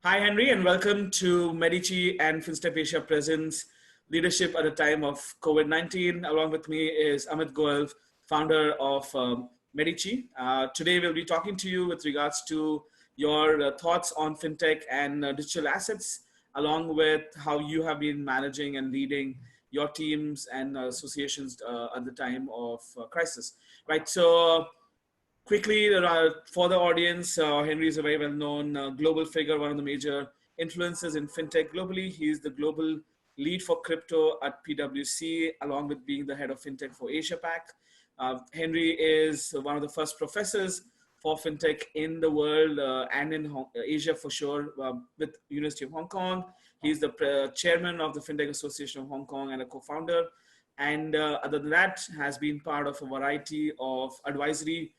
Hi, Henry, and welcome to MEDICI and FinStep Asia Presents Leadership at a Time of COVID-19. Along with me is Amit Goel, founder of MEDICI. Today, we'll be talking to you with regards to your thoughts on FinTech and digital assets, along with how you have been managing and leading your teams and associations at the time of crisis. Right, so quickly, for the audience, Henry is a very well-known global figure, one of the major influences in fintech globally. He is the global lead for crypto at PwC, along with being the head of fintech for Asia Pac. Henry is one of the first professors for fintech in the world and in Asia for sure, with University of Hong Kong. He's the chairman of the FinTech Association of Hong Kong and a co-founder. And other than that, has been part of a variety of advisory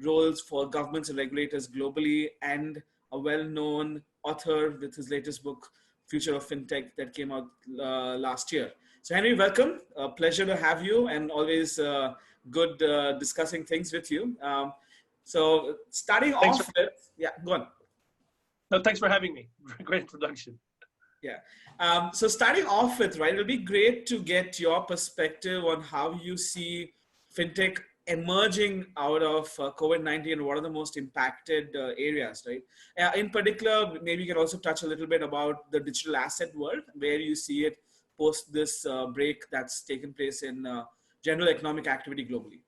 roles for governments and regulators globally, and a well-known author with his latest book, Future of FinTech, that came out last year. So Henry, welcome. Pleasure to have you, and always good discussing things with you. So starting off with, yeah, go on. No, thanks for having me. Great introduction. Yeah. So starting off with, right, it'll be great to get your perspective on how you see FinTech emerging out of COVID-19 and what are the most impacted areas, right? In particular, maybe you can also touch a little bit about the digital asset world, where you see it post this break that's taken place in general economic activity globally.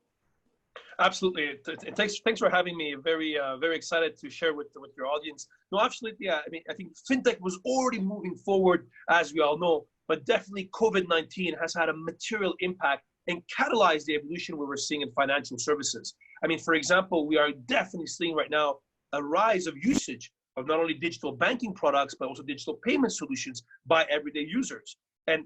Absolutely. Thanks for having me. Very excited to share with your audience. No, absolutely. Yeah. I mean, I think FinTech was already moving forward, as we all know, but definitely COVID-19 has had a material impact and catalyze the evolution we were seeing in financial services. I mean, for example, we are definitely seeing right now a rise of usage of not only digital banking products, but also digital payment solutions by everyday users. And,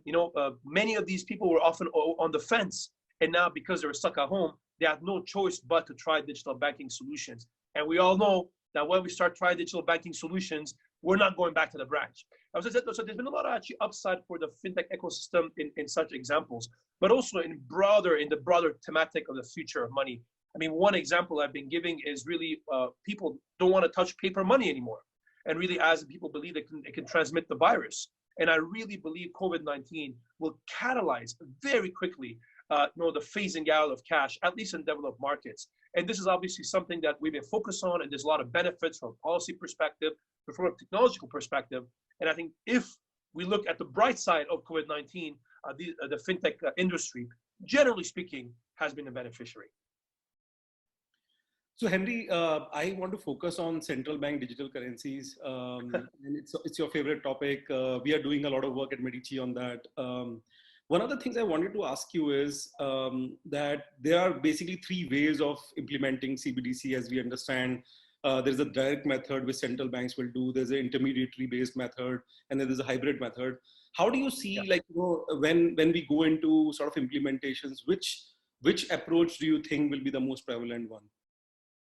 many of these people were often on the fence. And now because they were stuck at home, they had no choice but to try digital banking solutions. And we all know that when we start trying digital banking solutions, we're not going back to the branch. So there's been a lot of actually upside for the FinTech ecosystem in such examples, but also in the broader thematic of the future of money. I mean, one example I've been giving is really people don't want to touch paper money anymore. And really, as people believe it can transmit the virus. And I really believe COVID-19 will catalyze very quickly the phasing out of cash, at least in developed markets. And this is obviously something that we've been focused on, and there's a lot of benefits from a policy perspective, but from a technological perspective. And I think if we look at the bright side of COVID-19, the FinTech industry, generally speaking, has been a beneficiary. So Henry, I want to focus on central bank digital currencies. And it's your favorite topic. We are doing a lot of work at MEDICI on that. One of the things I wanted to ask you is that there are basically three ways of implementing CBDC as we understand. There's a direct method which central banks will do. There's an intermediary based method, and then there's a hybrid method. How do you see, when we go into sort of implementations, which approach do you think will be the most prevalent one?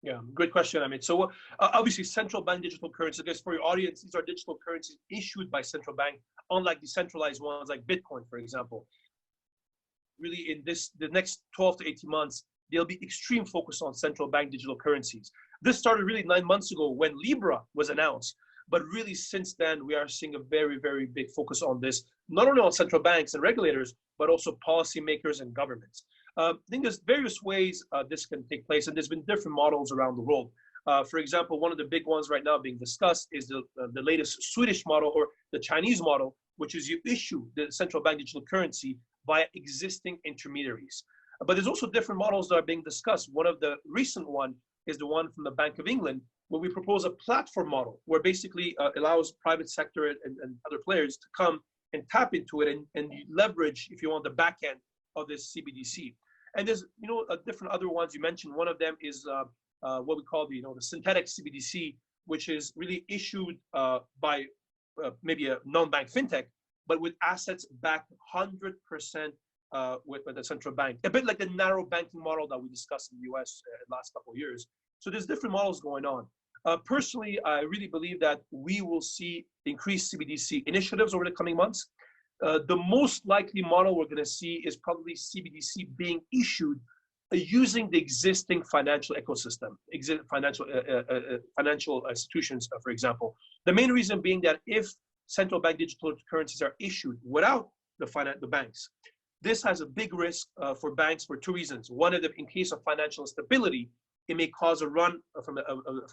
Yeah, good question. I mean, so obviously central bank digital currencies, I guess for your audience, these are digital currencies issued by central bank, unlike decentralized ones like Bitcoin, for example. Really in the next 12 to 18 months, there'll be extreme focus on central bank digital currencies. This started really 9 months ago when Libra was announced, but really since then, we are seeing a very, very big focus on this, not only on central banks and regulators, but also policymakers and governments. I think there's various ways this can take place, and there's been different models around the world. For example, one of the big ones right now being discussed is the latest Swedish model or the Chinese model, which is you issue the central bank digital currency via existing intermediaries. But there's also different models that are being discussed. One of the recent one is the one from the Bank of England, where we propose a platform model, where basically allows private sector and other players to come and tap into it and leverage, if you want, the back end of this CBDC. And there's, different other ones you mentioned. One of them is what we call the synthetic CBDC, which is really issued by maybe a non-bank fintech, but with assets backed 100% with the central bank, a bit like the narrow banking model that we discussed in the US last couple of years. So there's different models going on. Personally, I really believe that we will see increased CBDC initiatives over the coming months. The most likely model we're going to see is probably CBDC being issued using the existing financial ecosystem, financial institutions, for example. The main reason being that if central bank digital currencies are issued without the banks, this has a big risk for banks for two reasons. One of them, in case of financial instability, it may cause a run from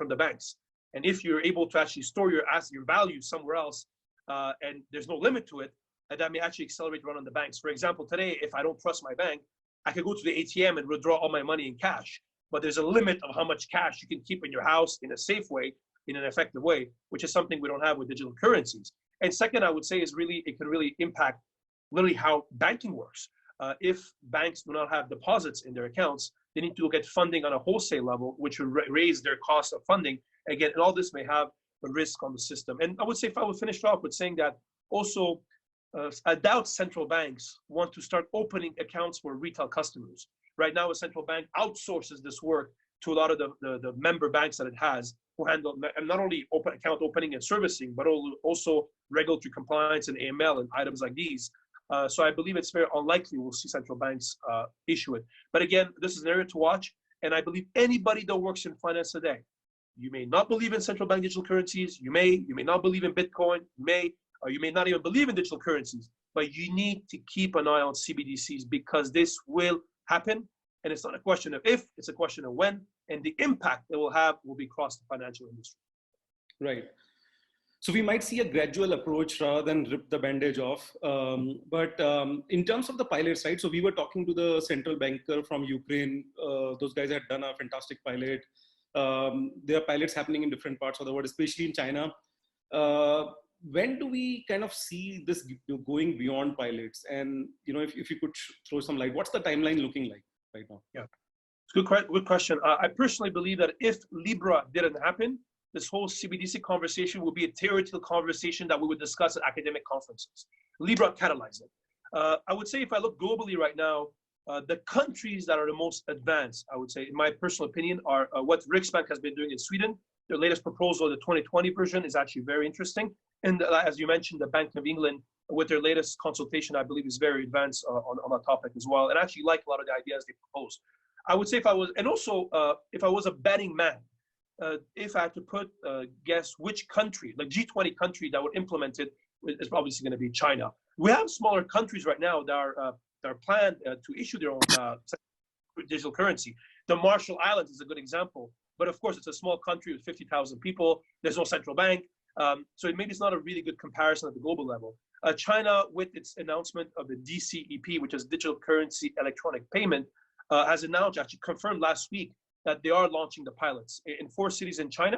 the banks. And if you're able to actually store your value somewhere else, and there's no limit to it, that may actually accelerate the run on the banks. For example, today, if I don't trust my bank, I could go to the ATM and withdraw all my money in cash, but there's a limit of how much cash you can keep in your house in a safe way, in an effective way, which is something we don't have with digital currencies. And second, I would say is really, it can really impact literally how banking works. If banks do not have deposits in their accounts, they need to look at funding on a wholesale level, which will raise their cost of funding. Again, and all this may have a risk on the system. And I would say, if I would finish off with saying that also, I doubt central banks want to start opening accounts for retail customers. Right now, a central bank outsources this work to a lot of the member banks that it has, who handle not only account opening and servicing, but also regulatory compliance and AML and items like these. So I believe it's very unlikely we'll see central banks issue it. But again, this is an area to watch. And I believe anybody that works in finance today, you may not believe in central bank digital currencies. You may not believe in Bitcoin. You may not even believe in digital currencies, but you need to keep an eye on CBDCs, because this will happen. And it's not a question of if, it's a question of when, and the impact it will have will be across the financial industry. Right. So we might see a gradual approach rather than rip the bandage off. But in terms of the pilots, right? So we were talking to the central banker from Ukraine. Those guys had done a fantastic pilot. There are pilots happening in different parts of the world, especially in China. When do we kind of see this going beyond pilots? And if you could throw some light, what's the timeline looking like right now? Yeah, it's good question. I personally believe that if Libra didn't happen, this whole CBDC conversation will be a theoretical conversation that we would discuss at academic conferences. Libra catalyzed it. I would say, if I look globally right now, the countries that are the most advanced, I would say, in my personal opinion, are what Riksbank has been doing in Sweden. Their latest proposal, the 2020 version, is actually very interesting. And as you mentioned, the Bank of England, with their latest consultation, I believe is very advanced on that topic as well. And I actually like a lot of the ideas they propose. I would say if I was a betting man, if I had to guess which country, like G20 country that would implement it, is obviously going to be China. We have smaller countries right now that are planned to issue their own digital currency. The Marshall Islands is a good example. But of course, it's a small country with 50,000 people. There's no central bank. So maybe it's not a really good comparison at the global level. China, with its announcement of the DCEP, which is Digital Currency Electronic Payment, has announced, actually confirmed last week, that they are launching the pilots in 4 cities in China.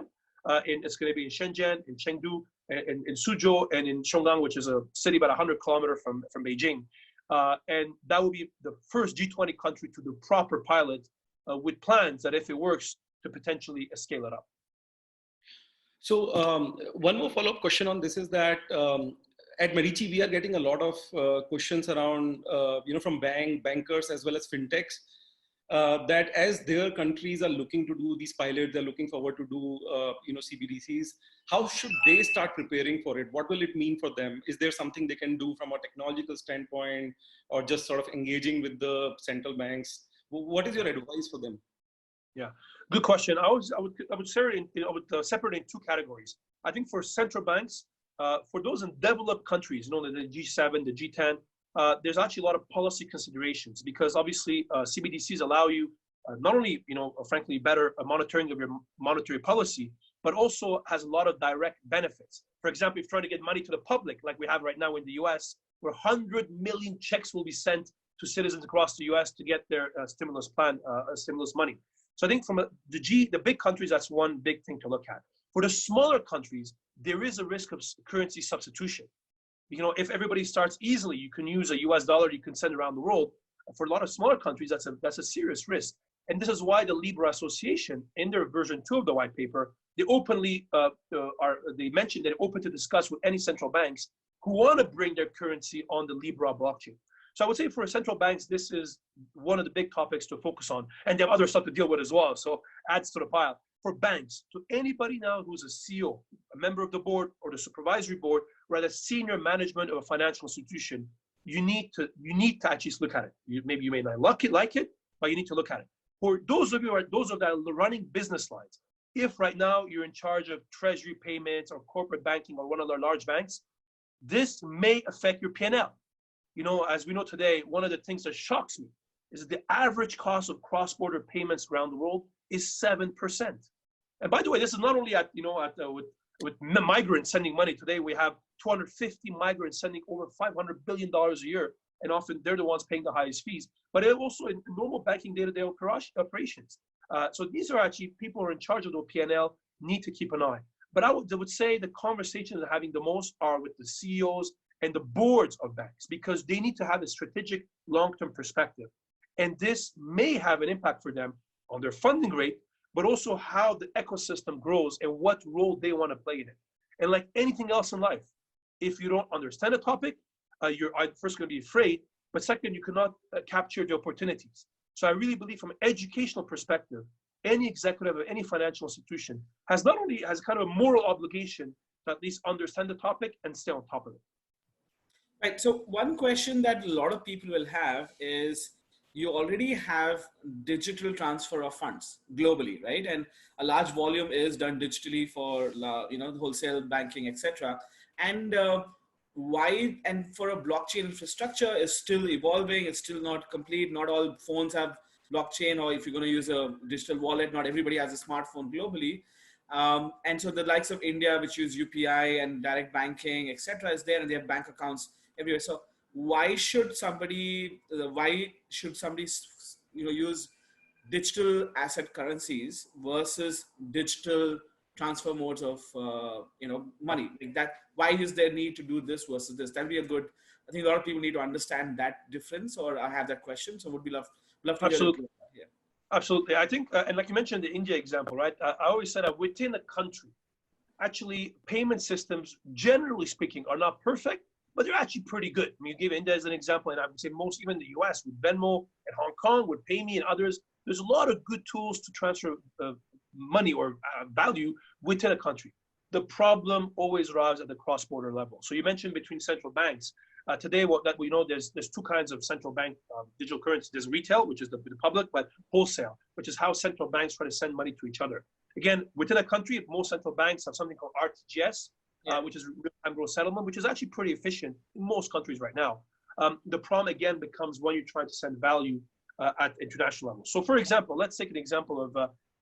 It's going to be in Shenzhen, in Chengdu, in Suzhou, and in Chongqing, which is a city about 100 kilometers from Beijing. And that will be the first G20 country to do proper pilot with plans that, if it works, to potentially scale it up. So one more follow-up question on this is that at MEDICI, we are getting a lot of questions around, from bankers as well as fintechs, that as their countries are looking to do these pilots, they're looking forward to do, CBDCs. How should they start preparing for it? What will it mean for them? Is there something they can do from a technological standpoint, or just sort of engaging with the central banks? What is your advice for them? Yeah, good question. I would separate in 2 categories. I think for central banks, for those in developed countries, the G7, the G10, there's actually a lot of policy considerations, because obviously CBDCs allow you not only, frankly, better monitoring of your monetary policy, but also has a lot of direct benefits. For example, if you're trying to get money to the public, like we have right now in the US, where 100 million checks will be sent to citizens across the US to get their stimulus money. So I think from the big countries, that's one big thing to look at. For the smaller countries, there is a risk of currency substitution. If everybody starts easily, you can use a US dollar, you can send around the world. For a lot of smaller countries, that's a serious risk. And this is why the Libra Association, in their version 2 of the white paper, they openly they mentioned they're open to discuss with any central banks who want to bring their currency on the Libra blockchain. So I would say for central banks, this is one of the big topics to focus on, and they have other stuff to deal with as well. So adds to the pile. For banks, to anybody now who's a CEO, a member of the board or the supervisory board, or at a senior management of a financial institution, you need to actually look at it. Maybe you may not like it, but you need to look at it. For those of you that are running business lines, if right now you're in charge of treasury payments or corporate banking or one of our large banks, this may affect your P&L. You know, as we know today, one of the things that shocks me is that the average cost of cross-border payments around the world is 7%. And by the way, this is not only with migrants sending money. Today, we have 250 migrants sending over $500 billion a year, and often they're the ones paying the highest fees. But also in normal banking day-to-day operations. So these are actually people who are in charge of the P&L need to keep an eye. But I would say the conversations they're having the most are with the CEOs and the boards of banks, because they need to have a strategic long-term perspective. And this may have an impact for them on their funding rate, but also how the ecosystem grows and what role they want to play in it. And like anything else in life, if you don't understand a topic, you're first going to be afraid, but second, you cannot capture the opportunities. So I really believe from an educational perspective, any executive of any financial institution has kind of a moral obligation to at least understand the topic and stay on top of it. Right. So one question that a lot of people will have is, you already have digital transfer of funds globally, right? And a large volume is done digitally for, the wholesale banking, etc. And why? And for a blockchain infrastructure is still evolving. It's still not complete. Not all phones have blockchain, or if you're going to use a digital wallet, not everybody has a smartphone globally. And so the likes of India, which use UPI and direct banking, etc., is there, and they have bank accounts everywhere. So why should somebody use digital asset currencies versus digital transfer modes of money? Like that, why is there need to do this versus this? That'd be a good. I think a lot of people need to understand that difference, or I have that question. So would be love to Absolutely. hear. Absolutely. I think, and like you mentioned, the India example, right? I always said that within a country, actually payment systems, generally speaking, are not perfect, but they're actually pretty good. I mean, you give India as an example, and I would say most, even the US with Venmo and Hong Kong with PayMe and others, there's a lot of good tools to transfer money or value within a country. The problem always arrives at the cross-border level. So you mentioned between central banks. Today, that we know, there's two kinds of central bank digital currency. There's retail, which is the public, but wholesale, which is how central banks try to send money to each other. Again, within a country, most central banks have something called RTGS, which is real-time gross settlement, which is actually pretty efficient in most countries right now. The problem, again, becomes when you're trying to send value at international level. So, for example, let's take an example of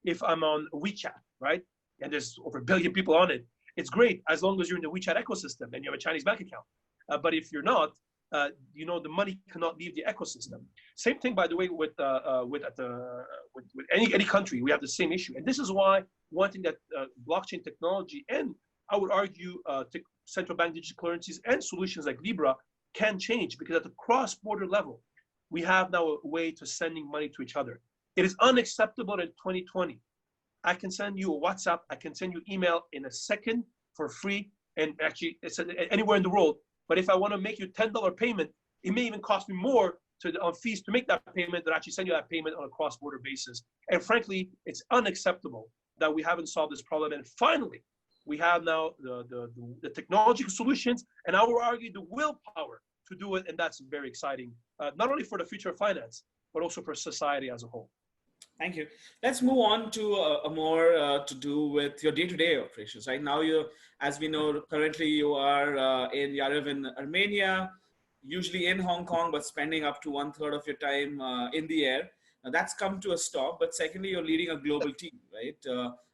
if I'm on WeChat, right? And there's over 1 billion people on it. It's great as long as you're in the WeChat ecosystem and you have a Chinese bank account. But if you're not, the money cannot leave the ecosystem. Same thing, by the way, with any country, we have the same issue. And this is why one thing that blockchain technology, and I would argue central bank digital currencies and solutions like Libra can change, because at the cross-border level, we have now a way to sending money to each other. It is unacceptable in 2020. I can send you a WhatsApp, I can send you email in a second for free, and actually it's anywhere in the world. But if I want to make you $10 payment, it may even cost me more on fees to make that payment than actually send you that payment on a cross-border basis. And frankly, it's unacceptable that we haven't solved this problem. And finally, we have now the technological solutions, and I will argue the willpower to do it. And that's very exciting, not only for the future of finance, but also for society as a whole. Thank you. Let's move on to a more to do with your day-to-day operations. Right now, as we know, currently you are in Yerevan in Armenia, usually in Hong Kong, but spending up to 1/3 of your time in the air. Now that's come to a stop. But secondly, you're leading a global team, right,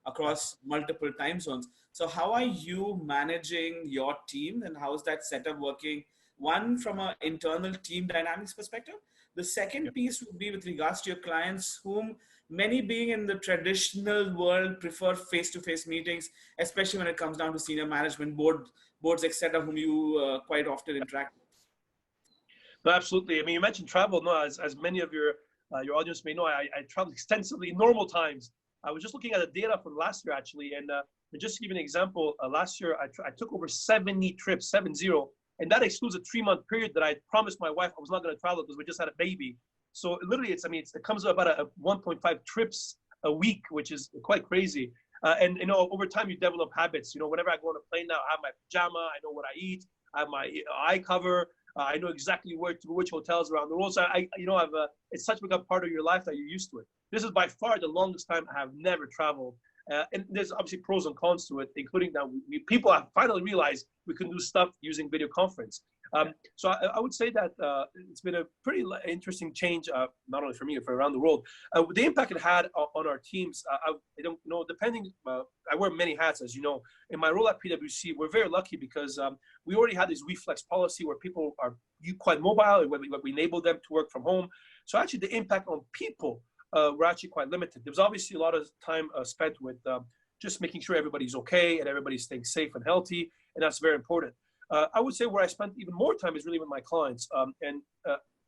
across multiple time zones. So how are you managing your team, and how is that setup working? One, from an internal team dynamics perspective. The second piece would be with regards to your clients, whom many being in the traditional world prefer face-to-face meetings, especially when it comes down to senior management boards, etc., whom you quite often interact with. No, absolutely. I mean, you mentioned travel. No, as many of your audience may know, I travel extensively in normal times. I was just looking at the data from last year, actually, and just to give you an example, last year I took over 70 trips, 70. And that excludes a 3-month period that I promised my wife I was not going to travel because we just had a baby. So literally, it comes to about a 1.5 trips a week, which is quite crazy. And over time, you develop habits. Whenever I go on a plane now, I have my pajama, I know what I eat, I have my eye cover, I know exactly where to which hotels around the world. So it's such a big part of your life that you're used to it. This is by far the longest time I have never traveled. And there's obviously pros and cons to it, including that people have finally realized we can do stuff using video conference. So I would say that it's been a pretty interesting change, not only for me, but for around the world. The impact it had on our teams, I don't know, depending, I wear many hats, as you know. In my role at PwC, we're very lucky because we already had this reflex policy where people are quite mobile, and we enable them to work from home. So actually the impact on people were actually quite limited. There was obviously a lot of time spent with just making sure everybody's okay and everybody's staying safe and healthy, and that's very important. I would say where I spent even more time is really with my clients. And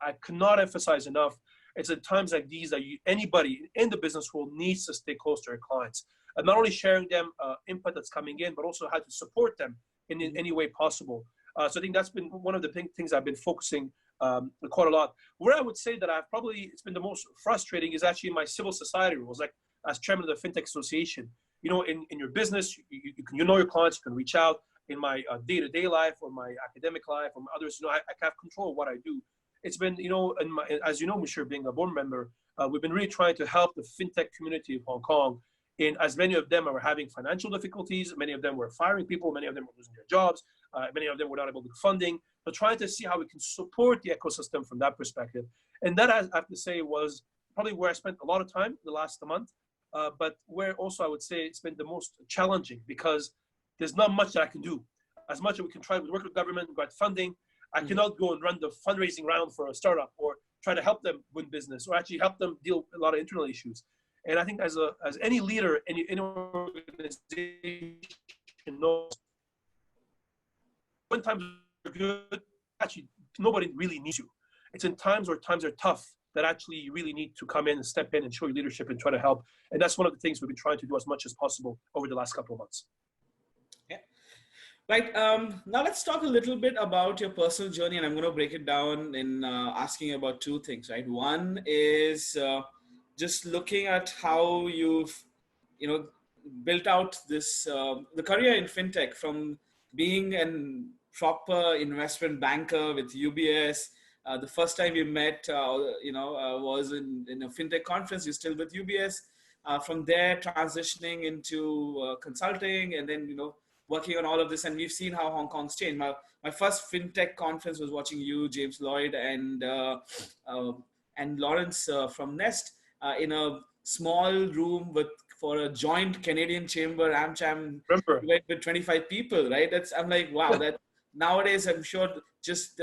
I cannot emphasize enough, it's at times like these that anybody in the business world needs to stay close to their clients. And not only sharing them input that's coming in, but also how to support them in any way possible. So I think that's been one of the things I've been focusing quite a lot. Where I would say that it's been the most frustrating is actually in my civil society roles, like as chairman of the FinTech Association. You know, in your business, you know your clients, you can reach out. In my day-to-day life or my academic life or others, you know, I have control of what I do. It's been, you know, as you know, Monsieur, being a board member, we've been really trying to help the FinTech community of Hong Kong. And as many of them are having financial difficulties, many of them were firing people, many of them were losing their jobs, many of them were not able to get funding. So trying to see how we can support the ecosystem from that perspective. And that, I have to say, was probably where I spent a lot of time the last month, but where also I would say it's been the most challenging because there's not much that I can do. As much as we can try to work with government, get funding, I cannot go and run the fundraising round for a startup or try to help them win business or actually help them deal with a lot of internal issues. And I think as any leader, any organization knows, when times are good, actually nobody really needs you. It's in times where times are tough that actually you really need to come in and step in and show your leadership and try to help. And that's one of the things we've been trying to do as much as possible over the last couple of months. Right. Now let's talk a little bit about your personal journey, and I'm going to break it down in asking about two things. Right. One is just looking at how you've, you know, built out this the career in fintech from being a proper investment banker with UBS. The first time we met, was in a fintech conference. You're still with UBS. From there, transitioning into consulting, and then, you know, working on all of this, and we've seen how Hong Kong's changed. My first fintech conference was watching you, James Lloyd, and Lawrence from Nest in a small room for a joint Canadian Chamber AmCham event with 25 people, right? I'm like, wow, that nowadays I'm sure just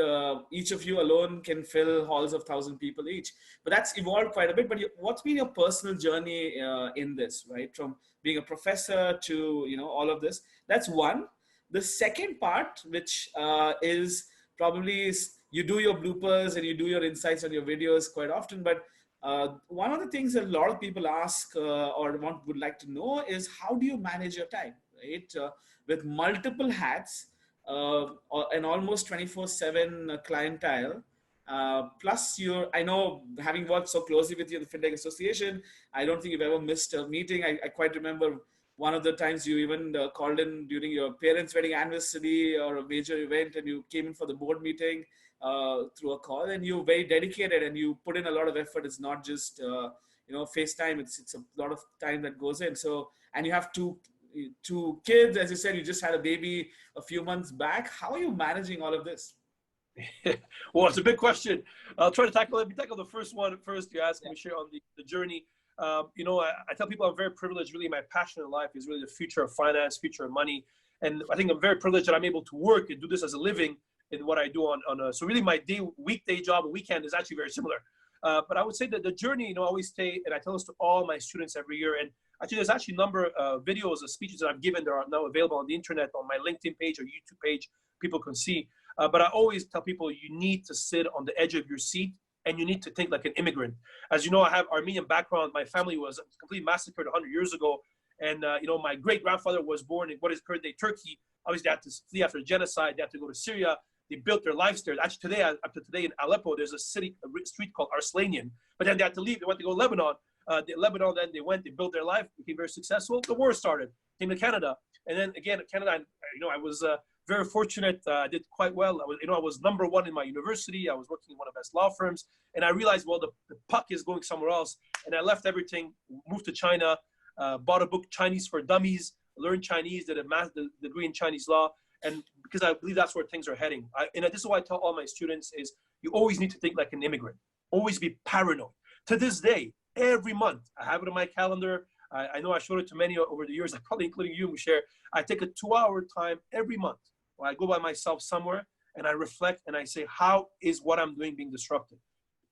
each of you alone can fill halls of 1,000 people each. But that's evolved quite a bit. But what's been your personal journey in this, right? From being a professor to, you know, all of this. That's one. The second part, which is probably you do your bloopers and you do your insights on your videos quite often. But one of the things that a lot of people ask or would like to know is how do you manage your time, right? With multiple hats and almost 24/7 clientele. Plus I know, having worked so closely with you in the FinTech Association, I don't think you've ever missed a meeting. I quite remember one of the times you even called in during your parents' wedding anniversary or a major event, and you came in for the board meeting through a call, and you're very dedicated and you put in a lot of effort. It's not just, FaceTime, it's a lot of time that goes in. So, and you have two kids, as you said, you just had a baby a few months back. How are you managing all of this? Well, it's a big question. I'll try to tackle it. Tackle the first one first. You asked me, share on the journey. I tell people I'm very privileged. Really, my passion in life is really the future of finance, future of money. And I think I'm very privileged that I'm able to work and do this as a living in what I do so really my weekday job and weekend is actually very similar. But I would say that the journey, I always say, and I tell this to all my students every year, and actually there's actually a number of videos of speeches that I've given that are now available on the internet, on my LinkedIn page or YouTube page, people can see. But I always tell people you need to sit on the edge of your seat and you need to think like an immigrant. As you know, I have Armenian background. My family was completely massacred 100 years ago. And, my great-grandfather was born in what is current day Turkey. Obviously, they had to flee after genocide. They had to go to Syria. They built their lives there. Actually, up to today in Aleppo, there's a street called Arslanian. But then they had to leave. They went to go to Lebanon. Lebanon, then they built their life, became very successful. The war started, came to Canada. And then again, Canada, I was very fortunate. I did quite well. I was number one in my university. I was working in one of the best law firms, and I realized, well, the puck is going somewhere else. And I left everything, moved to China, bought a book, Chinese for Dummies, learned Chinese, did a master's degree in Chinese law, and because I believe that's where things are heading. And this is what I tell all my students is you always need to think like an immigrant. Always be paranoid. To this day, every month, I have it on my calendar. I know I showed it to many over the years, probably including you, Musher. I take a 2-hour time every month where I go by myself somewhere and I reflect and I say, how is what I'm doing being disrupted?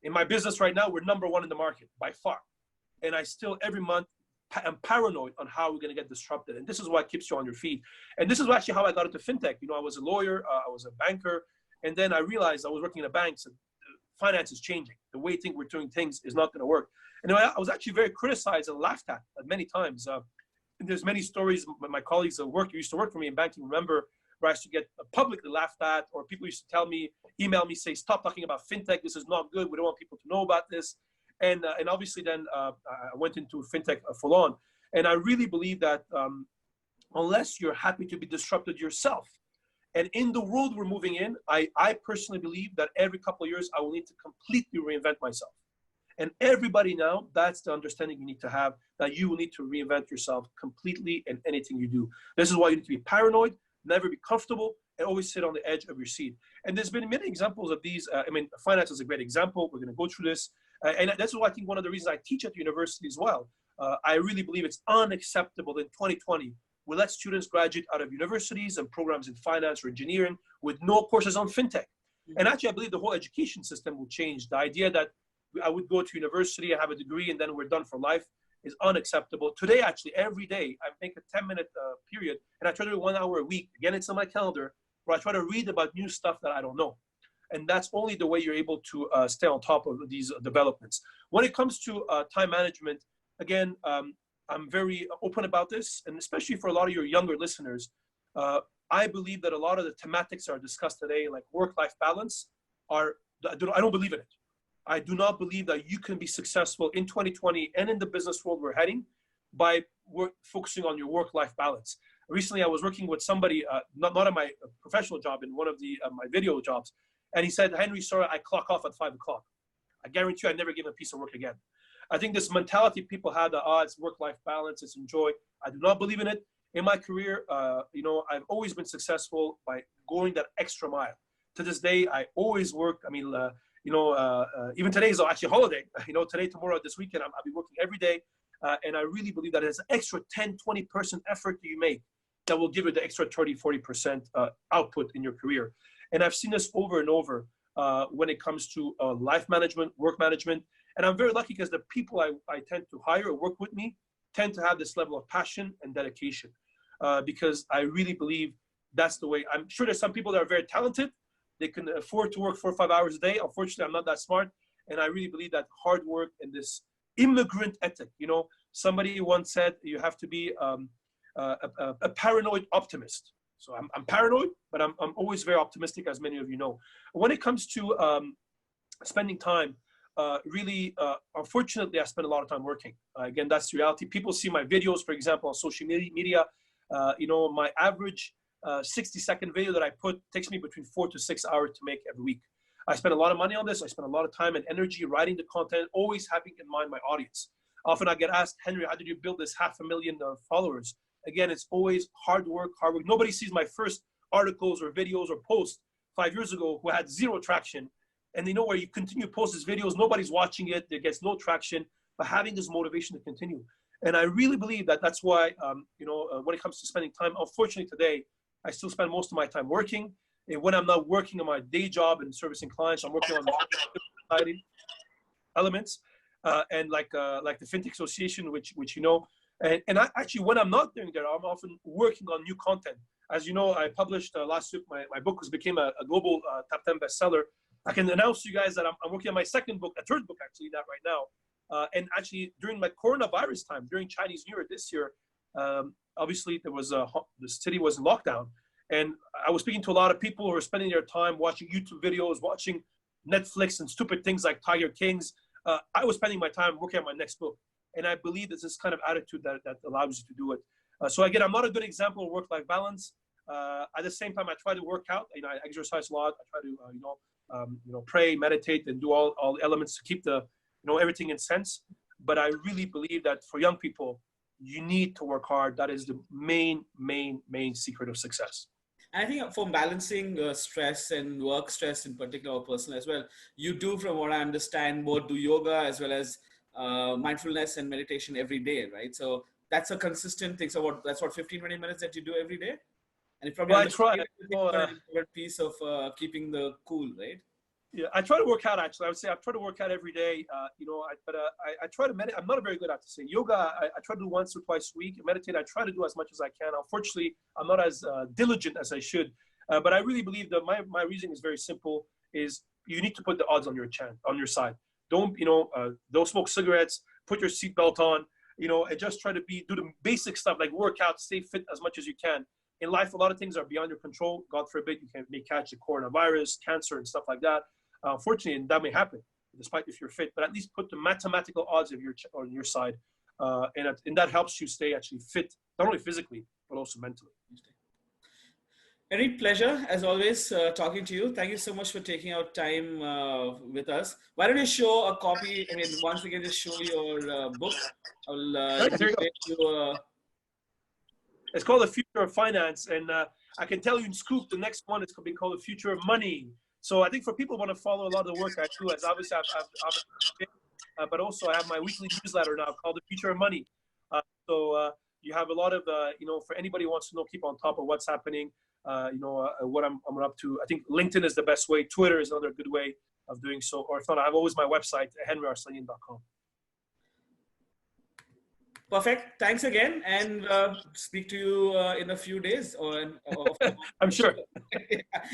In my business right now, we're number one in the market by far. And I still, every month, I'm paranoid on how we're going to get disrupted. And this is what keeps you on your feet. And this is actually how I got into FinTech. I was a lawyer, I was a banker. And then I realized I was working in a bank. So finance is changing. The way we're doing things is not going to work. And I was actually very criticized and laughed at many times. There's many stories my colleagues who used to work for me in banking remember where I used to get publicly laughed at, or people used to tell me, email me, say, stop talking about FinTech. This is not good. We don't want people to know about this. And obviously then I went into FinTech full on. And I really believe that unless you're happy to be disrupted yourself, and in the world we're moving in, I personally believe that every couple of years I will need to completely reinvent myself. And everybody now, that's the understanding you need to have, that you will need to reinvent yourself completely in anything you do. This is why you need to be paranoid, never be comfortable, and always sit on the edge of your seat. And there's been many examples of these. Finance is a great example. We're going to go through this. And that's why I think one of the reasons I teach at the university as well. I really believe it's unacceptable in 2020. We let students graduate out of universities and programs in finance or engineering with no courses on FinTech. And actually, I believe the whole education system will change. The idea that I would go to university and have a degree and then we're done for life is unacceptable. Today, actually, every day, I make a 10-minute period and I try to do 1 hour a week. Again, it's on my calendar where I try to read about new stuff that I don't know. And that's only the way you're able to stay on top of these developments. When it comes to time management, again, I'm very open about this, and especially for a lot of your younger listeners, I believe that a lot of the thematics that are discussed today, like work-life balance, I don't believe in it. I do not believe that you can be successful in 2020 and in the business world we're heading by focusing on your work-life balance. Recently, I was working with somebody, not on my professional job, in one of my video jobs, and he said, Henry, sorry, I clock off at 5 o'clock. I guarantee you I never give a piece of work again. I think this mentality people have that, it's work-life balance, it's enjoy. I do not believe in it. In my career, I've always been successful by going that extra mile. To this day, I always work. Even today is actually a holiday. Today, tomorrow, this weekend, I'll be working every day. And I really believe that it's an extra 10, 20% effort that you make that will give you the extra 30, 40% output in your career. And I've seen this over and over when it comes to life management, work management. And I'm very lucky because the people I tend to hire or work with me tend to have this level of passion and dedication because I really believe that's the way. I'm sure there's some people that are very talented. They can afford to work 4 or 5 hours a day. Unfortunately, I'm not that smart. And I really believe that hard work and this immigrant ethic, somebody once said you have to be a paranoid optimist. So I'm paranoid, but I'm always very optimistic, as many of you know. When it comes to spending time, unfortunately, I spend a lot of time working. Again, that's the reality. People see my videos, for example, on social media. My average 60-second video that I put takes me between 4 to 6 hours to make every week. I spend a lot of money on this. I spend a lot of time and energy writing the content, always having in mind my audience. Often I get asked, Henry, how did you build this 500,000 followers? Again, it's always hard work. Nobody sees my first articles or videos or posts 5 years ago who had zero traction. And where you continue to post these videos, nobody's watching it, there gets no traction, but having this motivation to continue. And I really believe that that's why, when it comes to spending time, unfortunately today, I still spend most of my time working. And when I'm not working on my day job and servicing clients, I'm working on the elements and like the FinTech Association, which and I actually, when I'm not doing that, I'm often working on new content. As you know, I published last week, my book became a global top 10 bestseller. I can announce to you guys that I'm working on my second book, a third book actually, that right now. And actually, during my coronavirus time, during Chinese New Year this year, obviously there was the city was in lockdown, and I was speaking to a lot of people who were spending their time watching YouTube videos, watching Netflix and stupid things like Tiger Kings. I was spending my time working on my next book, and I believe there's this kind of attitude that allows you to do it. So again, I'm not a good example of work-life balance. At the same time, I try to work out. I exercise a lot. I try to pray, meditate, and do all elements to keep everything in sense. But I really believe that for young people, you need to work hard. That is the main secret of success. I think for balancing stress and work stress in particular, or personal as well, you do, from what I understand, both do yoga as well as mindfulness and meditation every day, right? So that's a consistent thing. So that's what 15-20 minutes that you do every day, and it probably I try. an important piece of keeping the cool, right? Yeah, I try to work out. Actually, I would say I try to work out every day. I try to meditate. I'm not a very good at to say yoga. I try to do once or twice a week. Meditate, I try to do as much as I can. Unfortunately, I'm not as diligent as I should. But I really believe that my reasoning is very simple: is you need to put the odds on your side. Don't smoke cigarettes. Put your seatbelt on. And just try to do the basic stuff like work out, stay fit as much as you can. In life, a lot of things are beyond your control. God forbid, you may catch the coronavirus, cancer, and stuff like that. Unfortunately, that may happen, despite if you're fit. But at least put the mathematical odds on your side, and that helps you stay actually fit, not only physically but also mentally. Henri, pleasure as always talking to you. Thank you so much for taking out time with us. Why don't you show a copy? I mean, once again, just show your book. I'll It's called The Future of Finance, and I can tell you in scoop, the next one is being called The Future of Money. So I think for people who want to follow a lot of the work I do, as obviously but also I have my weekly newsletter now called The Future of Money. So you have a lot of, for anybody who wants to keep on top of what's happening, what I'm up to. I think LinkedIn is the best way. Twitter is another good way of doing so. Or if not, I have always my website, henriarslanian.com. Perfect. Thanks again, and speak to you in a few days. I'm sure.